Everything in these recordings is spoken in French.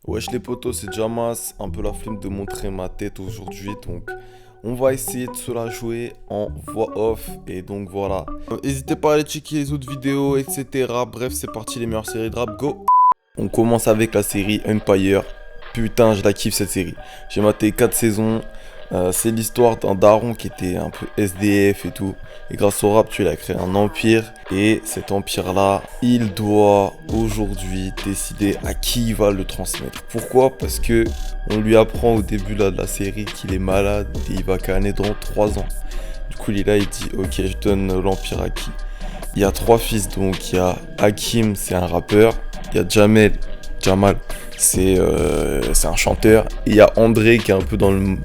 Wesh les potos, c'est Jamas, un peu la flemme de montrer ma tête aujourd'hui, donc on va essayer de se la jouer en voix off, et donc voilà. N'hésitez pas à aller checker les autres vidéos, etc. Bref, c'est parti, les meilleures séries de rap, go. On commence avec la série Empire. Putain, je la kiffe cette série. J'ai maté 4 saisons. C'est l'histoire d'un daron qui était un peu SDF et tout. Et grâce au rap, il a créé un empire. Et cet empire-là, il doit aujourd'hui décider à qui il va le transmettre. Pourquoi? Parce que on lui apprend au début là, de la série qu'il est malade et il va canner dans 3 ans. Du coup, il est là, il dit ok, je donne l'empire à qui? Il y a 3 fils, donc il y a Hakim, c'est un rappeur. Il y a Jamal, c'est un chanteur. Et il y a André qui est un peu dans le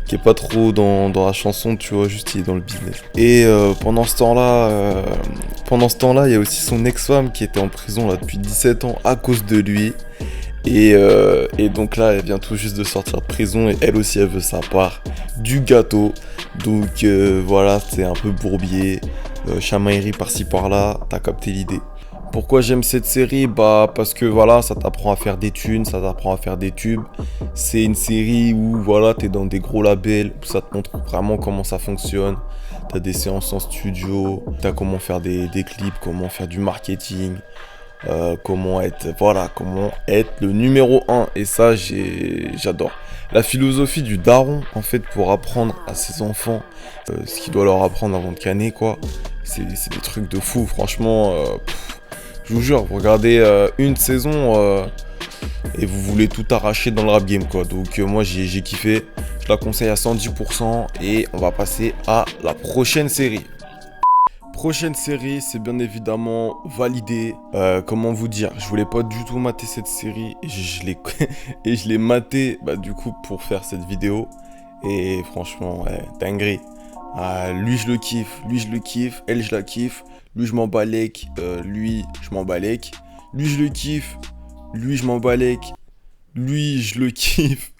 qui est pas trop dans la chanson, tu vois, juste il est dans le business. Et pendant ce temps-là, il y a aussi son ex-femme qui était en prison là depuis 17 ans à cause de lui. Et donc là, elle vient tout juste de sortir de prison et elle aussi, elle veut sa part du gâteau. Donc voilà, c'est un peu bourbier, chamaillerie par-ci par-là, t'as capté l'idée. Pourquoi j'aime cette série? Bah parce que voilà, ça t'apprend à faire des thunes, ça t'apprend à faire des tubes. C'est une série où voilà, t'es dans des gros labels, où ça te montre vraiment comment ça fonctionne. T'as des séances en studio, t'as comment faire des clips, comment faire du marketing, comment être le numéro un. Et ça, j'adore. La philosophie du daron, en fait, pour apprendre à ses enfants ce qu'il doit leur apprendre avant de canner, quoi. C'est des trucs de fou, franchement. Je vous jure, vous regardez une saison et vous voulez tout arracher dans le rap game, quoi. Donc moi, j'ai kiffé. Je la conseille à 110% et on va passer à la prochaine série. Prochaine série, c'est bien évidemment Validé. Comment vous dire, je voulais pas du tout mater cette série et je l'ai et je l'ai maté bah, du coup pour faire cette vidéo. Et franchement, ouais, dinguerie. Lui je le kiffe, elle je la kiffe, lui je m'en balèque, lui je m'en balèque, lui je le kiffe, lui je m'en balèque, lui je le kiffe,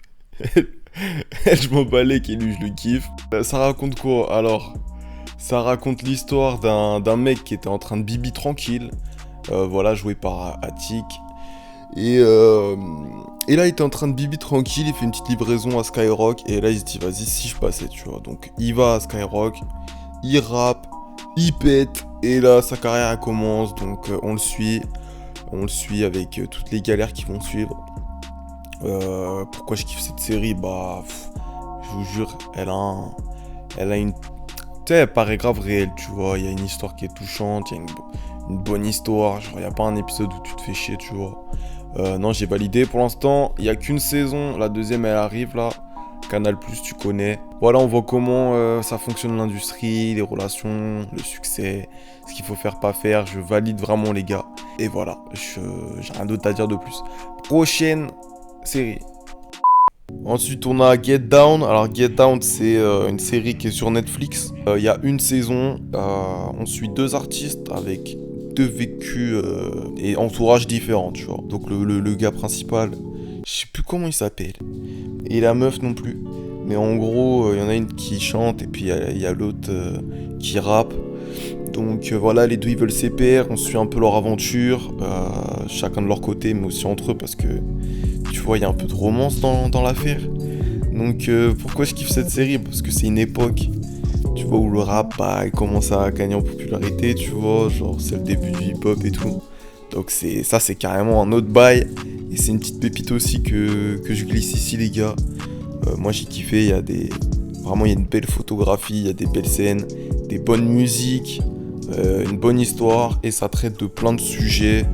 elle je m'en balèque et lui je le kiffe. Ça raconte quoi alors? Ça raconte l'histoire d'un mec qui était en train de bibi tranquille, voilà, joué par Attic. Et, euh, et là, il était en train de bibi tranquille, il fait une petite livraison à Skyrock, et là, il se dit, vas-y, si je passais, tu vois. Donc, il va à Skyrock, il rappe, il pète, et là, sa carrière elle commence, donc on le suit avec toutes les galères qui vont suivre. Pourquoi je kiffe cette série? Bah, je vous jure, elle a une tu sais, elle paraît grave réelle, tu vois. Il y a une histoire qui est touchante, il y a une bonne histoire. Genre, il n'y a pas un épisode où tu te fais chier, tu vois. Non, j'ai validé. Pour l'instant, il n'y a qu'une saison. La deuxième, elle arrive là. Canal+, tu connais. Voilà, on voit comment ça fonctionne l'industrie, les relations, le succès, ce qu'il faut faire, pas faire. Je valide vraiment, les gars. Et voilà, j'ai rien d'autre à dire de plus. Prochaine série. Ensuite, on a Get Down. Alors, Get Down, c'est une série qui est sur Netflix. Il y a une saison. On suit 2 artistes avec 2 vécus et entourages différents, tu vois. Donc, le gars principal, je sais plus comment il s'appelle. Et la meuf non plus. Mais en gros, il y en a une qui chante et puis il y a l'autre qui rappe. Donc voilà, les deux ils veulent s'épairer, on suit un peu leur aventure, chacun de leur côté, mais aussi entre eux, parce que tu vois, il y a un peu de romance dans l'affaire. Donc pourquoi je kiffe cette série? Parce que c'est une époque, tu vois, où le rap, bah, il commence à gagner en popularité, tu vois, genre c'est le début du hip-hop et tout. Donc c'est carrément un autre bail, et c'est une petite pépite aussi que je glisse ici, les gars. Moi j'ai kiffé, vraiment il y a une belle photographie, il y a des belles scènes, des bonnes musiques, une bonne histoire, et ça traite de plein de sujets.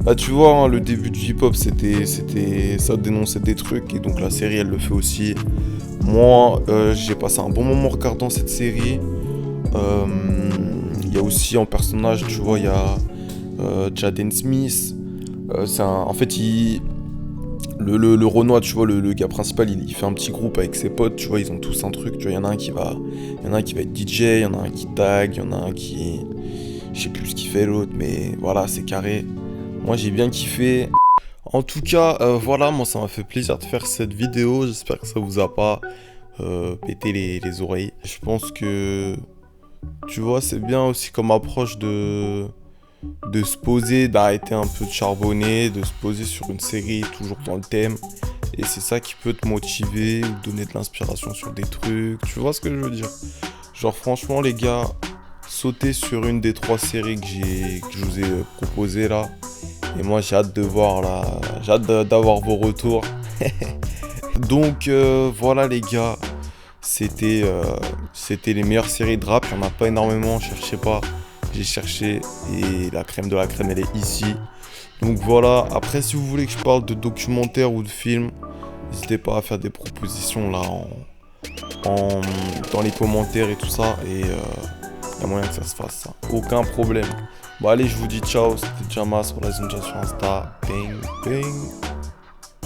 Bah tu vois, hein, le début du hip-hop, ça dénonçait des trucs, et donc la série, elle le fait aussi. Moi, j'ai passé un bon moment en regardant cette série. Euh, Il y a aussi en personnage, tu vois, il y a Jaden Smith. En fait, le Renoir, tu vois, le gars principal, il fait un petit groupe avec ses potes, tu vois, ils ont tous un truc, tu vois, il y en a un qui va être DJ, il y en a un qui tag, il y en a un qui, je sais plus ce qu'il fait l'autre, mais voilà, c'est carré. Moi, j'ai bien kiffé. En tout cas, voilà, moi, ça m'a fait plaisir de faire cette vidéo, j'espère que ça vous a pas pété les oreilles. Je pense que, tu vois, c'est bien aussi comme approche de se poser, d'arrêter un peu de charbonner, de se poser sur une série toujours dans le thème. Et c'est ça qui peut te motiver ou donner de l'inspiration sur des trucs. Tu vois ce que je veux dire? Genre franchement les gars, sautez sur une des 3 séries que je vous ai proposées là. Et moi j'ai hâte de voir là, j'ai hâte d'avoir vos retours. Donc voilà les gars, c'était les meilleures séries de rap. Il n'y en a pas énormément, cherchez pas. J'ai cherché et la crème de la crème elle est ici. Donc voilà, après si vous voulez que je parle de documentaires ou de films, n'hésitez pas à faire des propositions là dans les commentaires et tout ça. Et y a moyen que ça se fasse ça. Aucun problème. Bon allez, je vous dis ciao, c'était Jama sur la zone sur Insta. Bang bang.